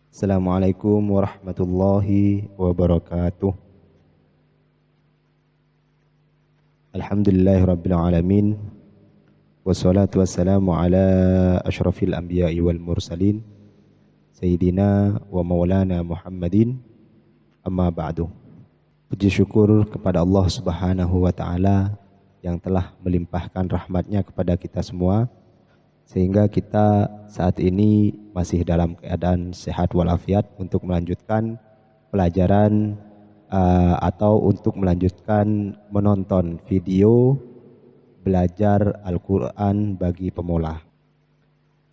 Assalamualaikum warahmatullahi wabarakatuh. Alhamdulillahirabbil alamin. Wassalatu wassalamu ala asyrafil anbiya'i wal mursalin sayyidina wa maulana Muhammadin, amma ba'du. Puji syukur kepada Allah Subhanahu wa taala yang telah melimpahkan rahmatnya kepada kita semua, sehingga kita saat ini masih dalam keadaan sehat walafiat untuk melanjutkan pelajaran atau untuk melanjutkan menonton video belajar Al-Quran bagi pemula.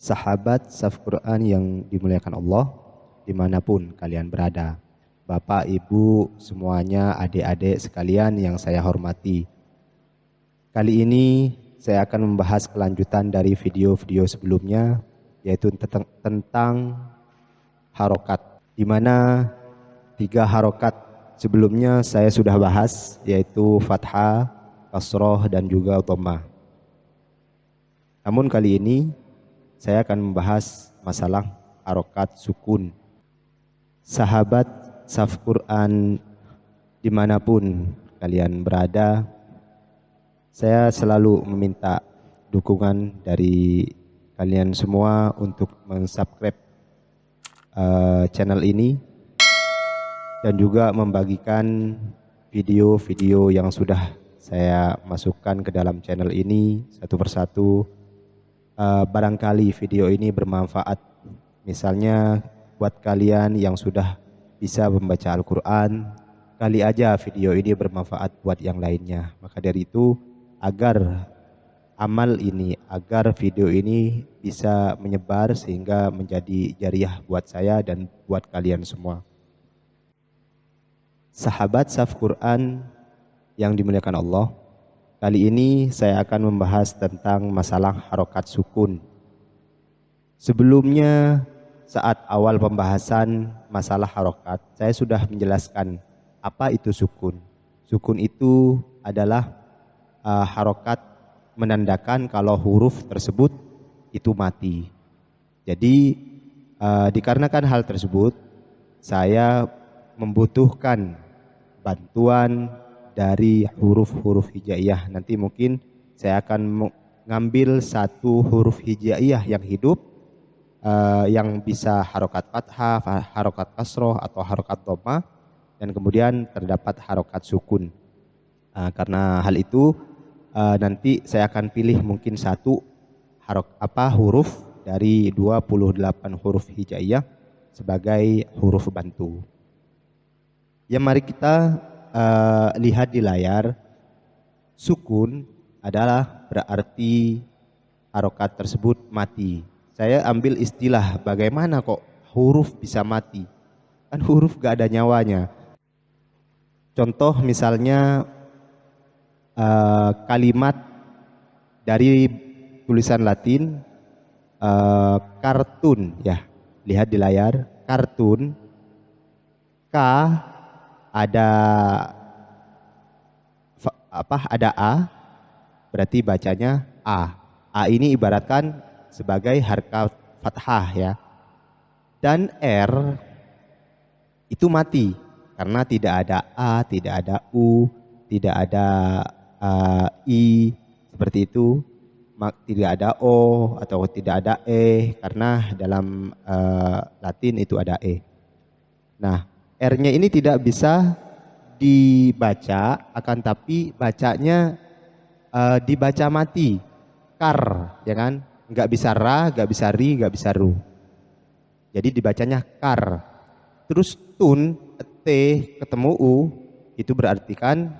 Sahabat Saf Quran yang dimuliakan Allah, dimanapun kalian berada, Bapak, Ibu, semuanya, adik-adik sekalian yang saya hormati. Kali ini saya akan membahas kelanjutan dari video-video sebelumnya, yaitu tentang harokat, di mana 3 harokat sebelumnya saya sudah bahas, yaitu fathah, kasroh, dan juga dhammah. Namun kali ini saya akan membahas masalah harokat sukun. Sahabat Saf Quran dimanapun kalian berada, saya selalu meminta dukungan dari kalian semua untuk mensubscribe channel ini dan juga membagikan video-video yang sudah saya masukkan ke dalam channel ini satu persatu. Barangkali video ini bermanfaat, misalnya buat kalian yang sudah bisa membaca Al-Quran, kali aja video ini bermanfaat buat yang lainnya. Maka dari itu, agar amal ini, agar video ini bisa menyebar sehingga menjadi jariah buat saya dan buat kalian semua. Sahabat Saf Quran yang dimuliakan Allah, kali ini saya akan membahas tentang masalah harokat sukun. Sebelumnya, saat awal pembahasan masalah harokat, saya sudah menjelaskan apa itu sukun. Sukun itu adalah harokat menandakan kalau huruf tersebut itu mati. Jadi dikarenakan hal tersebut, saya membutuhkan bantuan dari huruf-huruf hijaiyah. Nanti mungkin saya akan mengambil satu huruf hijaiyah yang hidup, yang bisa harokat fathah, harokat kasroh, atau harokat dhammah, dan kemudian terdapat harokat sukun. Karena hal itu, nanti saya akan pilih mungkin satu huruf dari 28 huruf hijaiyah sebagai huruf bantu. Ya, mari kita lihat di layar. Sukun adalah berarti harokat tersebut mati. Saya ambil istilah, bagaimana kok huruf bisa mati? Kan huruf gak ada nyawanya. Contoh misalnya kalimat dari tulisan Latin kartun, ya, lihat di layar, kartun, K ada A, berarti bacanya A. A ini ibaratkan sebagai harokat fathah, ya. Dan R itu mati karena tidak ada A, tidak ada U, tidak ada I, seperti itu. Tidak ada O atau tidak ada E, karena dalam Latin itu ada E. Nah, R-nya ini tidak bisa dibaca, akan tapi bacanya dibaca mati. Kar, ya kan? Nggak bisa ra, nggak bisa ri, nggak bisa ru. Jadi dibacanya kar. Terus tun, T ketemu U, itu berarti kan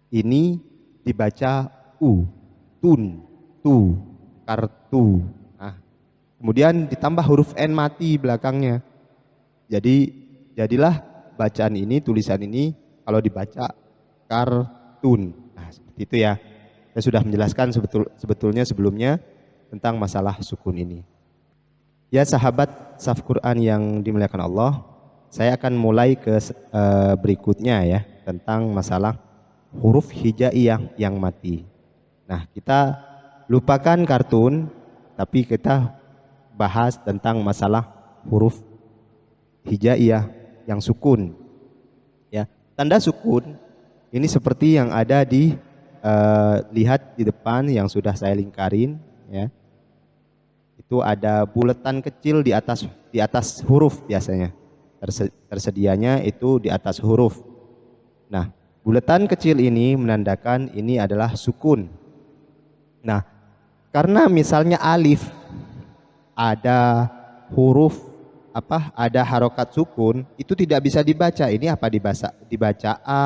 ini dibaca U, tun, tu, kartu. Nah, kemudian ditambah huruf N mati belakangnya. Jadilah bacaan ini, tulisan ini kalau dibaca kartun. Nah, seperti itu ya. Saya sudah menjelaskan sebetulnya sebelumnya tentang masalah sukun ini. Ya, sahabat Saf Quran yang dimuliakan Allah, saya akan mulai ke berikutnya, ya, tentang masalah huruf hijaiyah yang mati. Nah, kita lupakan kartun, tapi kita bahas tentang masalah huruf hijaiyah yang sukun. Ya, tanda sukun ini seperti yang ada di lihat di depan yang sudah saya lingkarin, ya. Itu ada bulatan kecil di atas huruf biasanya. Tersedianya itu di atas huruf. Nah, bulatan kecil ini menandakan ini adalah sukun. Nah, karena misalnya alif ada huruf ada harokat sukun, itu tidak bisa dibaca. Ini apa dibaca A,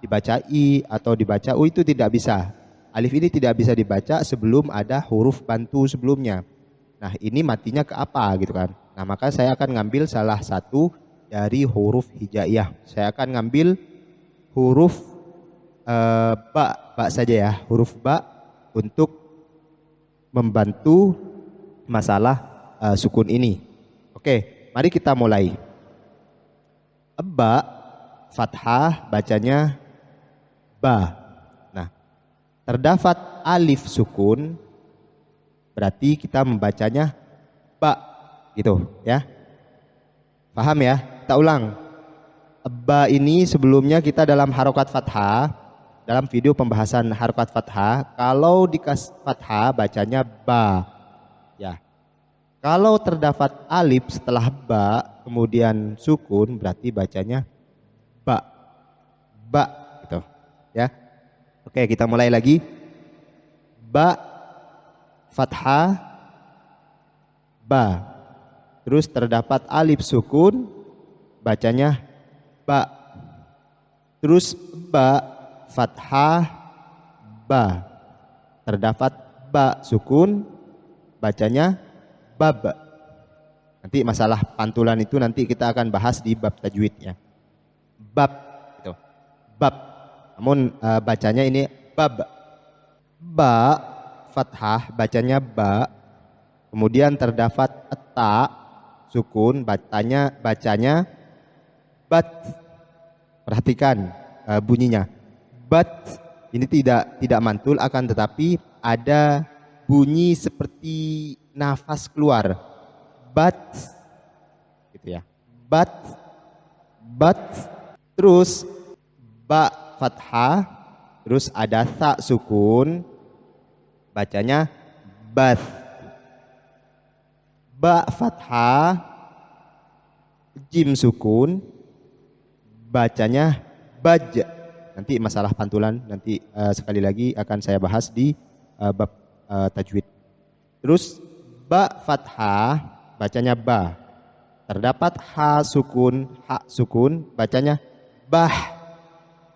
dibaca I, atau dibaca U, itu tidak bisa. Alif ini tidak bisa dibaca sebelum ada huruf bantu sebelumnya. Nah, ini matinya ke apa gitu kan. Nah, maka saya akan ngambil salah satu dari huruf hijaiyah. Saya akan ngambil huruf ba saja ya, huruf ba untuk membantu masalah sukun ini. Oke, mari kita mulai. Ba, fathah, bacanya ba. Nah, terdapat alif sukun, berarti kita membacanya ba, gitu ya. Paham ya? Kita ulang. Ba ini sebelumnya kita dalam harokat fathah, dalam video pembahasan harokat fathah, kalau dikasih fathah bacanya ba. Ya. Kalau terdapat alif setelah ba, kemudian sukun, berarti bacanya ba. Ba, gitu ya. Oke, kita mulai lagi. Ba, fathah, ba. Terus terdapat alif sukun, bacanya ba. Terus ba, fathah, ba. Terdapat ba sukun, bacanya bab. Nanti masalah pantulan itu nanti kita akan bahas di bab tajwid ya. Bab, gitu. Bab. Namun bacanya ini bab. Ba, fathah, bacanya ba. Kemudian terdapat ta sukun, bacanya bat. Perhatikan bunyinya. Bat ini tidak mantul, akan tetapi ada bunyi seperti nafas keluar. Bat, gitu ya. Bat. Terus ba fathah, terus ada ta sukun, bacanya bat. Ba fathah, jim sukun, bacanya baj. Nanti masalah pantulan nanti sekali lagi akan saya bahas di bab tajwid. Terus ba fathah, bacanya ba. Terdapat ha sukun, bacanya bah.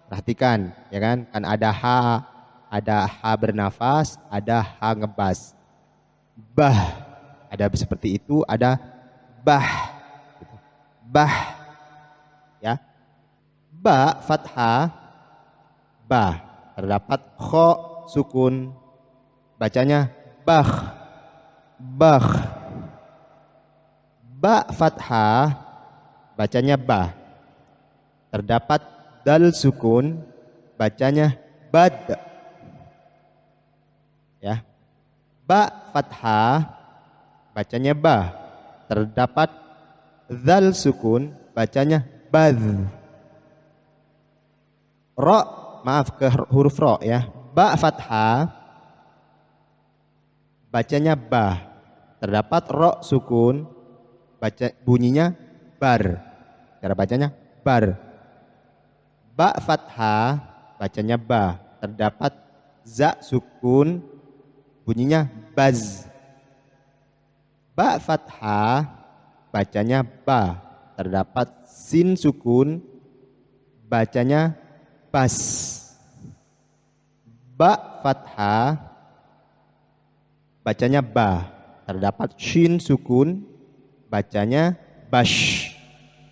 Perhatikan ya kan, ada ha bernafas, ada ha ngebas. Bah. Ada seperti itu, ada bah. Bah. Ya. Ba fathah, ba. Terdapat kho sukun, bacanya bah. Bah. Ba fathah, bacanya ba. Terdapat dal sukun, bacanya bad. Ya. Ba fathah, bacanya ba. Terdapat zal sukun, bacanya bad. Ro, maaf ke huruf ro ya. Ba fathah, bacanya ba. Terdapat ro sukun, bunyinya bar. Cara bacanya bar. Ba fathah, bacanya ba. Terdapat za sukun, bunyinya baz. Ba fathah, bacanya ba. Terdapat sin sukun, bacanya bas. Ba fathah, bacanya ba. Terdapat shin sukun, bacanya bash.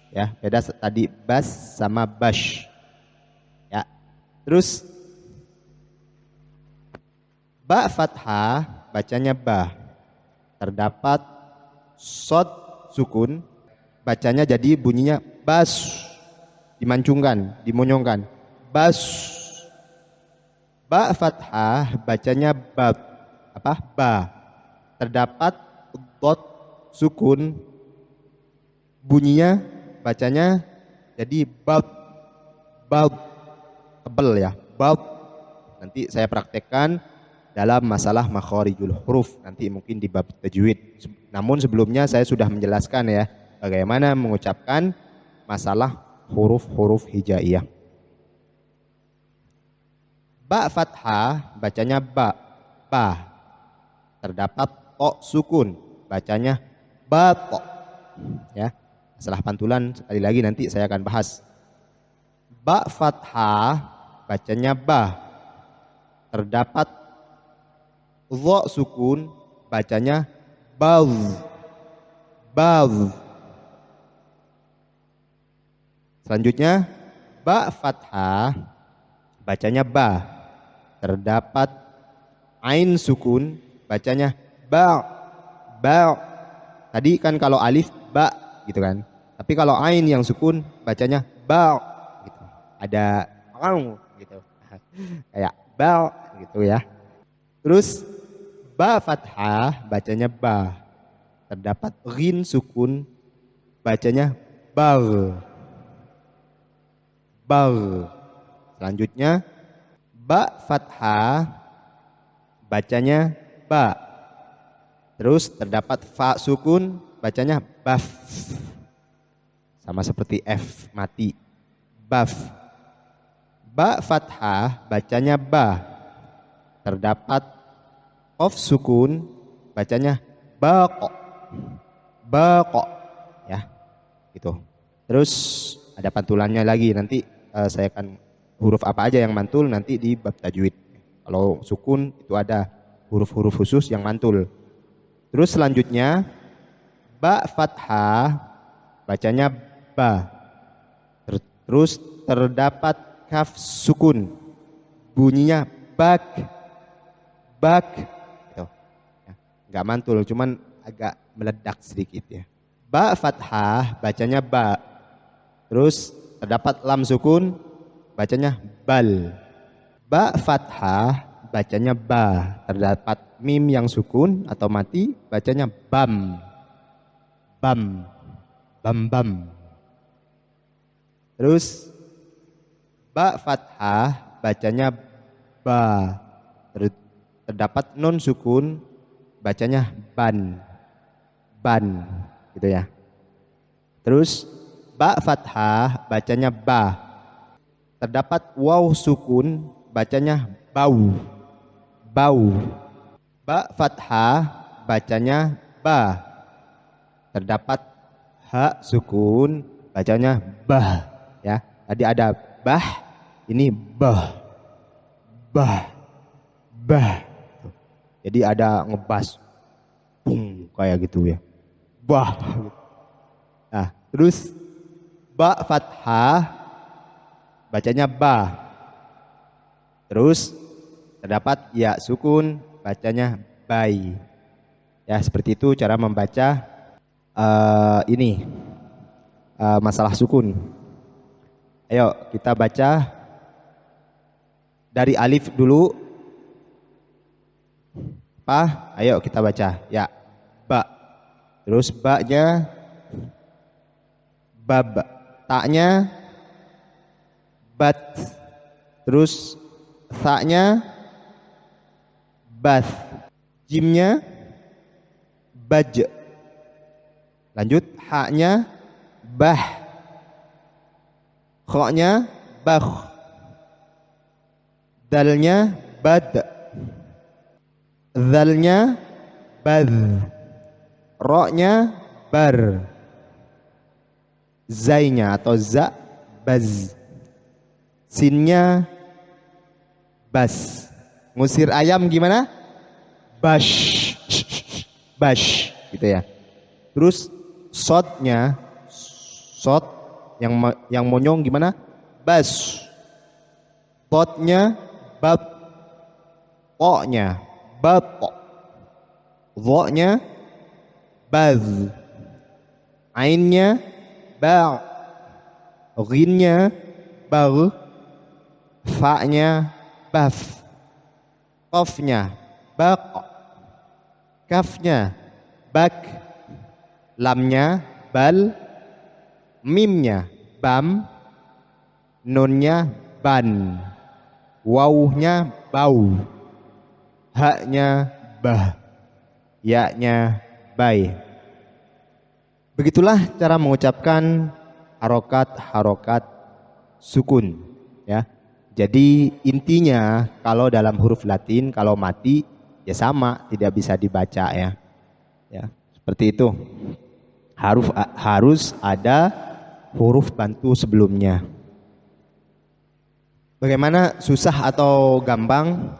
Ya, beda tadi bas sama bash. Ya. Terus ba fathah, bacanya ba. Terdapat sod sukun, bacanya jadi bunyinya bas. Dimancungkan, dimonyongkan. Bas. Ba fathah, bacanya bab. Ba. Terdapat dot sukun, bunyinya bacanya jadi bab, bab, tebel ya, bab. Nanti saya praktekkan dalam masalah makharijul huruf, nanti mungkin di bab tajwid. Namun sebelumnya saya sudah menjelaskan ya bagaimana mengucapkan masalah huruf-huruf hijaiyah. Ba fathah bacanya ba, ba. Terdapat to sukun, bacanya ba to. Ya, masalah pantulan sekali lagi nanti saya akan bahas. Ba fathah bacanya ba. Terdapat dha sukun, bacanya bal, bal. Selanjutnya ba fathah bacanya ba. Terdapat ain sukun, bacanya ba, ba. Tadi kan kalau alif ba gitu kan. Tapi kalau ain yang sukun bacanya ba gitu. Ada gitu. Kayak ba gitu ya. Terus ba fathah bacanya ba. Terdapat ghin sukun, bacanya bal, bal. Selanjutnya ba fathah bacanya ba. Terus terdapat fa sukun, bacanya baf. Sama seperti F mati, baf. Ba fathah bacanya ba. Terdapat qaf sukun, bacanya baqo, baqo ya gitu. Terus ada pantulannya lagi, nanti saya akan huruf apa aja yang mantul nanti di bab tajwid. Kalau sukun itu ada huruf-huruf khusus yang mantul. Terus selanjutnya ba fathah bacanya ba. Terus terdapat kaf sukun, bunyinya bak, bak gitu. Ya, nggak mantul, cuman agak meledak sedikit ya. Ba fathah bacanya ba. Terus terdapat lam sukun, bacanya bal. Ba fathah bacanya ba. Terdapat mim yang sukun atau mati, bacanya bam, bam, bam, bam. Terus ba fathah bacanya ba. Terdapat non sukun, bacanya ban, ban gitu ya. Terus ba fathah bacanya ba. Terdapat waw sukun, bacanya bau, bau. Ba fathah bacanya ba. Terdapat ha sukun, bacanya bah ya. Tadi ada bah, ini bah, bah, bah. Jadi ada ngebas, bung, kayak gitu ya, bah. Nah, terus ba fathah bacanya ba. Terus terdapat ya sukun, bacanya bai. Ya, seperti itu cara membaca masalah sukun. Ayo kita baca dari alif dulu. Ayo kita baca. Ya, ba. Terus ba-nya bab, ta-nya bat. Terus sa-nya bath, jimnya baj. Lanjut ha-nya bah, kha-nya bakh, dalnya bad, zalnya bad, ro-nya bar, zainya atau za baz, sinnya bas. Ngusir ayam gimana? Bash, bash gitu ya. Terus sodnya, sod yang monyong gimana? Bas. Potnya bab, po-nya bapo, dho-nya baz, ainnya ba, ghinnya bag, fa-nya baf, qafnya baq, kafnya bak, lamnya bal, mimnya bam, nunnya ban, wawuhnya bau, haknya bah, yaknya bai. Begitulah cara mengucapkan harokat-harokat sukun, ya. Jadi intinya kalau dalam huruf Latin kalau mati ya sama, tidak bisa dibaca ya. Ya, seperti itu. Harus ada huruf bantu sebelumnya. Bagaimana susah atau gampang?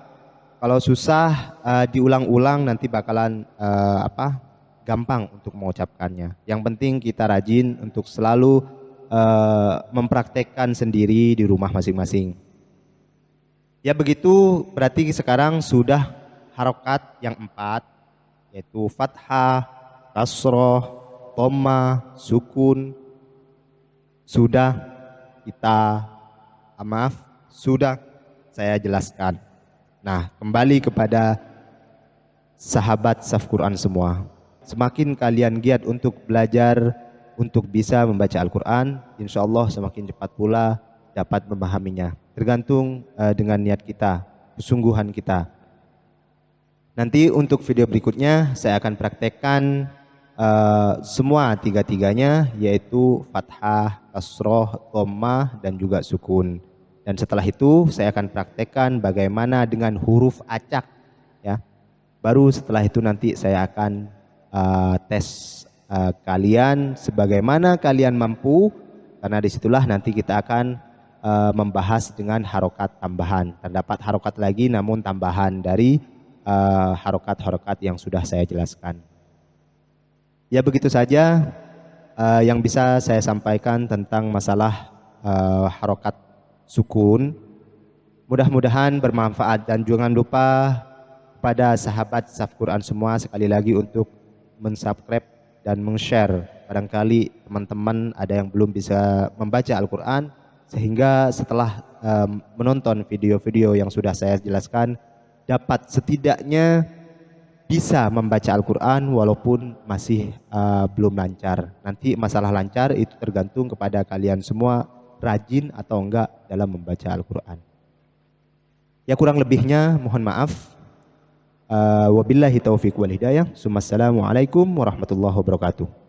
Kalau susah diulang-ulang nanti bakalan gampang untuk mengucapkannya. Yang penting kita rajin untuk selalu mempraktekkan sendiri di rumah masing-masing. Ya begitu, berarti sekarang sudah harokat yang 4, yaitu fathah, kasroh, dhamma, sukun. Sudah sudah saya jelaskan. Nah, kembali kepada sahabat Saf Quran semua. Semakin kalian giat untuk belajar, untuk bisa membaca Al-Quran, insya Allah semakin cepat pula dapat memahaminya. Tergantung dengan niat kita, kesungguhan kita. Nanti untuk video berikutnya saya akan praktekkan semua tiga-tiganya, yaitu fathah, kasroh, dhammah, dan juga sukun. Dan setelah itu saya akan praktekkan bagaimana dengan huruf acak, ya. Baru setelah itu nanti saya akan tes kalian sebagaimana kalian mampu, karena disitulah nanti kita akan membahas dengan harokat tambahan. Terdapat harokat lagi namun tambahan dari harokat-harokat yang sudah saya jelaskan. Ya begitu saja yang bisa saya sampaikan tentang masalah harokat sukun. Mudah-mudahan bermanfaat, dan jangan lupa pada sahabat Saf Quran semua sekali lagi untuk mensubscribe dan meng-share. Barangkali teman-teman ada yang belum bisa membaca Al-Quran, sehingga setelah menonton video-video yang sudah saya jelaskan dapat setidaknya bisa membaca Al-Quran walaupun masih belum lancar. Nanti masalah lancar itu tergantung kepada kalian semua rajin atau enggak dalam membaca Al-Quran. Ya kurang lebihnya mohon maaf. Wabillahi taufiq wal hidayah. Assalamualaikum warahmatullahi wabarakatuh.